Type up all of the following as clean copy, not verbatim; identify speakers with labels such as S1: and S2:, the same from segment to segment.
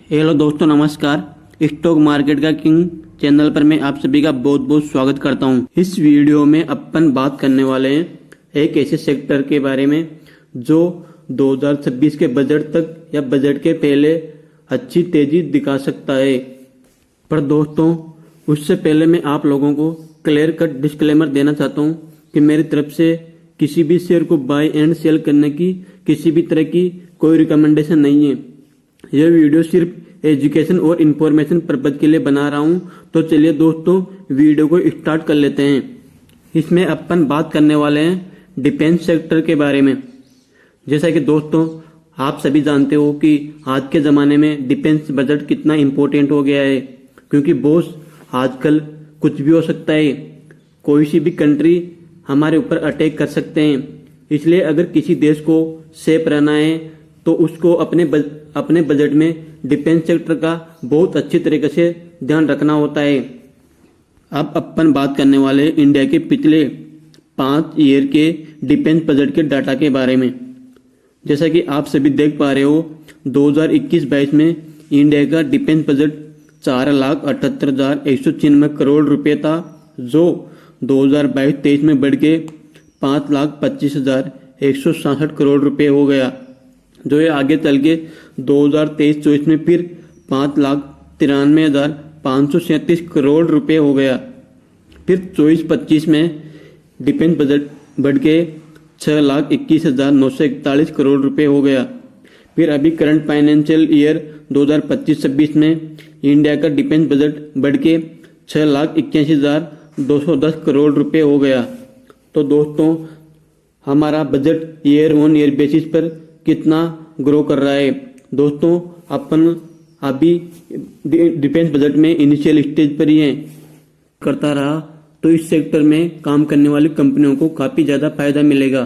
S1: Hello दोस्तों, नमस्कार। Stock market का किंग चैनल पर मैं आप सभी का बहुत बहुत स्वागत करता हूं। इस वीडियो में अपन बात करने वाले हैं एक ऐसे सेक्टर के बारे में जो 2026 के बजट तक या बजट के पहले अच्छी तेजी दिखा सकता है। पर दोस्तों, उससे पहले मैं आप लोगों को क्लियर कट डिस्क्लेमर देना चाहता हूं कि मेरी तरफ से किसी भी शेयर को बाय एंड सेल करने की किसी भी तरह की कोई रिकमेंडेशन नहीं है। यह वीडियो सिर्फ एजुकेशन और इन्फॉर्मेशन पर्पज के लिए बना रहा हूं। तो चलिए दोस्तों, वीडियो को स्टार्ट कर लेते हैं। इसमें अपन बात करने वाले हैं डिफेंस सेक्टर के बारे में। जैसा कि दोस्तों आप सभी जानते हो कि आज के ज़माने में डिफेंस बजट कितना इम्पोर्टेंट हो गया है, क्योंकि बॉस आजकल कुछ भी हो सकता है। कोई सी भी कंट्री हमारे ऊपर अटैक कर सकते हैं। इसलिए अगर किसी देश को सेफ रहना है तो उसको अपने बजट में डिफेंस सेक्टर का बहुत अच्छी तरीके से ध्यान रखना होता है। अब अपन बात करने वाले इंडिया के पिछले 5 ईयर के डिफेंस बजट के डाटा के बारे में। जैसा कि आप सभी देख पा रहे हो, 2021-22 में इंडिया का डिफेंस बजट 4,78,196 करोड़ रुपए था, जो 2022-23 में बढ़ के 5,25,167 करोड़ रुपए हो गया, जो ये आगे चल के 2023-24 में फिर 5,93,537 करोड़ रुपए हो गया। फिर 24-25 में डिफेंस बजट बढ़ के 6,21,941 करोड़ रुपए हो गया। फिर अभी करंट फाइनेंशियल ईयर 2025-26 में इंडिया का डिफेंस बजट बढ़ के 6,81,210 करोड़ रुपए हो गया। तो दोस्तों, हमारा budget year on year basis पर कितना ग्रो कर रहा है। दोस्तों, अपन अभी डिफेंस बजट में इनिशियल स्टेज पर ही है। करता रहा तो इस सेक्टर में काम करने वाली कंपनियों को काफी ज्यादा फायदा मिलेगा,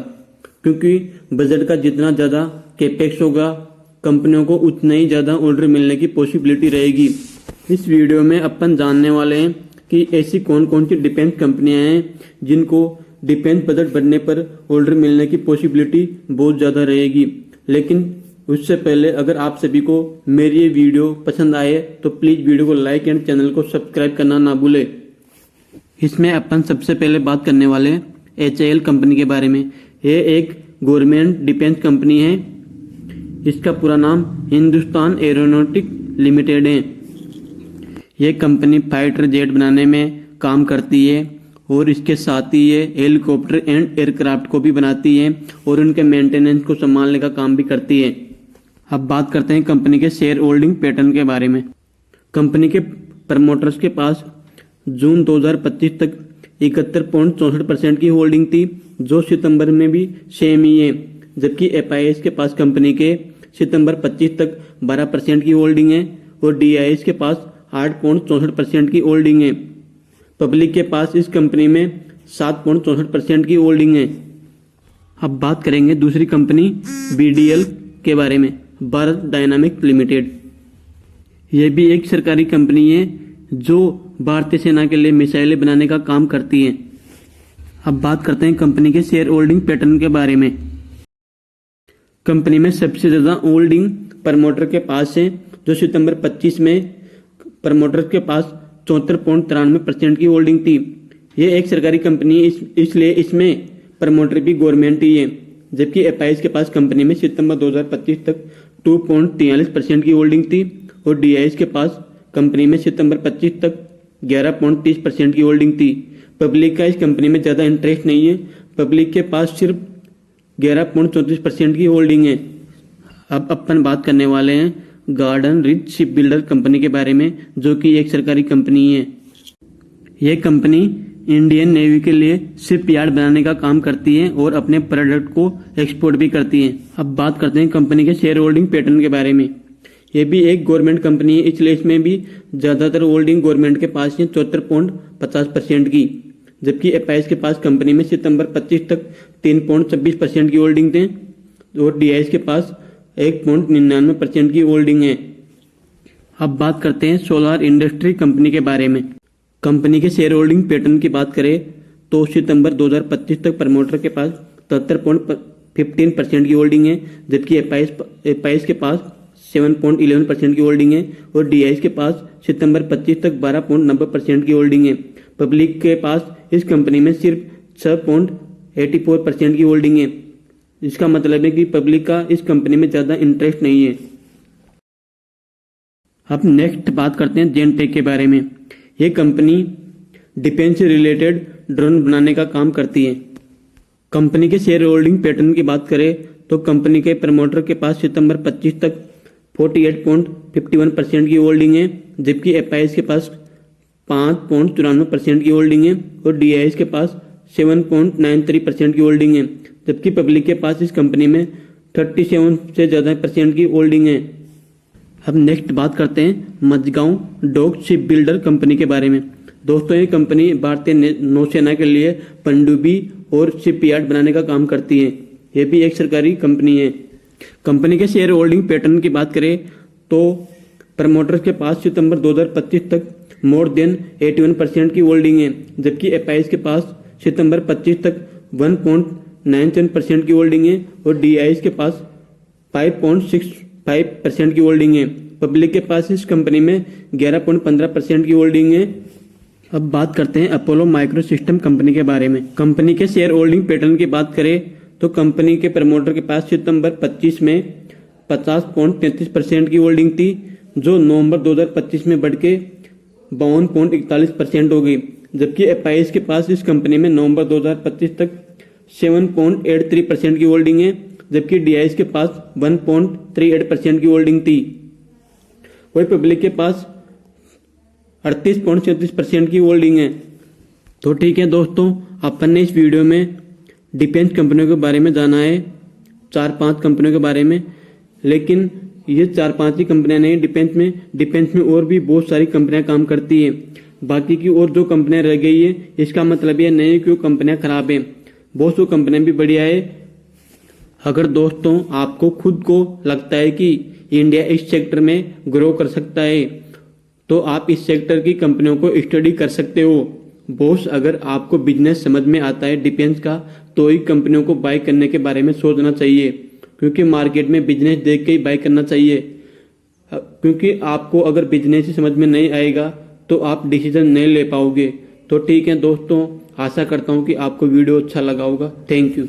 S1: क्योंकि बजट का जितना ज्यादा कैपेक्स होगा, कंपनियों को उतना ही ज्यादा ऑर्डर मिलने की पॉसिबिलिटी रहेगी। इस वीडियो में अपन जानने वाले हैं कि ऐसी कौन कौन सी डिफेंस कंपनियां हैं जिनको डिफेंस बजट बढ़ने पर ऑर्डर मिलने की पॉसिबिलिटी बहुत ज़्यादा रहेगी। लेकिन उससे पहले अगर आप सभी को मेरी ये वीडियो पसंद आए तो प्लीज़ वीडियो को लाइक एंड चैनल को सब्सक्राइब करना ना भूले। इसमें अपन सबसे पहले बात करने वाले हैं HAL कंपनी के बारे में। ये एक गवर्नमेंट डिफेंस कंपनी है। इसका पूरा नाम हिंदुस्तान एरोनॉटिक लिमिटेड है। ये कंपनी फाइटर जेट बनाने में काम करती है और इसके साथ ही ये हेलीकॉप्टर एंड एयरक्राफ्ट को भी बनाती है और उनके मेंटेनेंस को संभालने का काम भी करती है। अब बात करते हैं कंपनी के शेयर होल्डिंग पैटर्न के बारे में। कंपनी के प्रमोटर्स के पास जून 2025 तक 71.64% की होल्डिंग थी, जो सितंबर में भी सेम ही है। जबकि FIS के पास कंपनी के सितंबर 25 तक 12% की होल्डिंग है और DIS के पास 8.64% की होल्डिंग है। पब्लिक के पास इस कंपनी में 7.64% की होल्डिंग है। अब बात करेंगे दूसरी कंपनी BDL के बारे में, भारत डायनामिक्स लिमिटेड। यह भी एक सरकारी कंपनी है जो भारतीय सेना के लिए मिसाइलें बनाने का काम करती है। अब बात करते हैं कंपनी के शेयर होल्डिंग पैटर्न के बारे में। कंपनी में सबसे ज्यादा होल्डिंग प्रमोटर के पास है, जो सितंबर 25 में प्रमोटर के पास 74.93% की होल्डिंग थी। ये एक सरकारी कंपनी है, इसलिए इसमें प्रमोटर भी गवर्नमेंट ही है। जबकि FIS के पास कंपनी में सितंबर 2025 तक 2.43% की होल्डिंग थी और DIS के पास कंपनी में सितंबर 25 तक 11.30% की होल्डिंग थी। पब्लिक का इस कंपनी में ज़्यादा इंटरेस्ट नहीं है। पब्लिक के पास सिर्फ 11.34% की होल्डिंग है। अब अपन बात करने वाले हैं garden rich ship builder company के बारे में, जो कि एक सरकारी कंपनी है। यह कंपनी इंडियन नेवी के लिए शिप यार्ड बनाने का काम करती है और अपने प्रोडक्ट को एक्सपोर्ट भी करती है। अब बात करते हैं कंपनी के शेयर होल्डिंग पैटर्न के बारे में। यह भी एक गवर्नमेंट कंपनी है, इसलिए इसमें भी ज्यादातर होल्डिंग गवर्नमेंट के पास है 74.50% की। जबकि FIS के पास कंपनी में सितंबर 25 तक 3.26% की होल्डिंग थे और DIS के पास 1.99% की होल्डिंग है। अब बात करते हैं सोलार इंडस्ट्री कंपनी के बारे में। कंपनी के शेयर होल्डिंग पैटर्न की बात करें तो सितंबर 2025 तक प्रमोटर के पास 73.15% की होल्डिंग है, जबकि FIS के पास 7.11% की होल्डिंग है और डीआईएस के पास सितंबर 25 तक 12.90% की होल्डिंग है। पब्लिक के पास इस कंपनी में सिर्फ 6.84% की होल्डिंग है। इसका मतलब है कि पब्लिक का इस कंपनी में ज़्यादा इंटरेस्ट नहीं है। अब नेक्स्ट बात करते हैं जेनटेक के बारे में। ये कंपनी डिफेंस से रिलेटेड ड्रोन बनाने का काम करती है। कंपनी के शेयर होल्डिंग पैटर्न की बात करें तो कंपनी के प्रमोटर के पास सितंबर 25 तक 48.51% की होल्डिंग है, जबकि एफआईएस के पास 5.94% की होल्डिंग है और डीआईएस के पास 7.93% की होल्डिंग है, जबकि पब्लिक के पास इस कंपनी में 37 से ज़्यादा % की होल्डिंग है। अब नेक्स्ट बात करते हैं Mazagon dock ship builder company के बारे में। दोस्तों, ये कंपनी भारतीय नौसेना के लिए पनडुब्बी और शिपयार्ड बनाने का काम करती है। यह भी एक सरकारी कंपनी है। कंपनी के शेयर होल्डिंग पैटर्न की बात करें तो प्रमोटर्स के पास सितंबर 2025 तक मोर देन 81% की होल्डिंग है, जबकि एफआईएस के पास सितंबर 25 तक 1.97% की होल्डिंग है और डीआईएस के पास 5.65% की होल्डिंग है। पब्लिक के पास इस कंपनी में 11.15% की होल्डिंग है। अब बात करते हैं अपोलो माइक्रो सिस्टम कंपनी के बारे में। कंपनी के शेयर होल्डिंग पैटर्न की बात करें तो कंपनी के प्रमोटर के पास सितंबर 25 में 50.33% की होल्डिंग थी, जो नवंबर 2025 में बढ़ के 52.41% हो गई, जबकि एफआईएस के पास इस कंपनी में नवंबर 2025 तक 7.83% की होल्डिंग है, जबकि डीआईएस के पास 1.38% की होल्डिंग थी। वही पब्लिक के पास 38.37% की होल्डिंग है। तो ठीक है दोस्तों, अपन ने इस वीडियो में डिफेंस कंपनियों के बारे में जाना है, 4-5 कंपनियों के बारे में, लेकिन ये 4-5 ही कंपनियां नहीं, डिफेंस में और भी बहुत सारी कंपनियां काम करती है। बाकी की और जो कंपनियां रह गई है, इसका मतलब ये नहीं कि वो कंपनियां खराब हैं, बहुत सी कंपनियां भी बढ़िया है। अगर दोस्तों आपको खुद को लगता है कि इंडिया इस सेक्टर में ग्रो कर सकता है तो आप इस सेक्टर की कंपनियों को स्टडी कर सकते हो। बॉस, अगर आपको बिजनेस समझ में आता है डिफेंस का तो ही कंपनियों को बाय करने के बारे में सोचना चाहिए, क्योंकि मार्केट में बिजनेस देख के ही बाय करना चाहिए। क्योंकि आपको अगर बिजनेस ही समझ में नहीं आएगा तो आप डिसीजन नहीं ले पाओगे। तो ठीक है दोस्तों, आशा करता हूँ कि आपको वीडियो अच्छा लगा होगा। Thank you.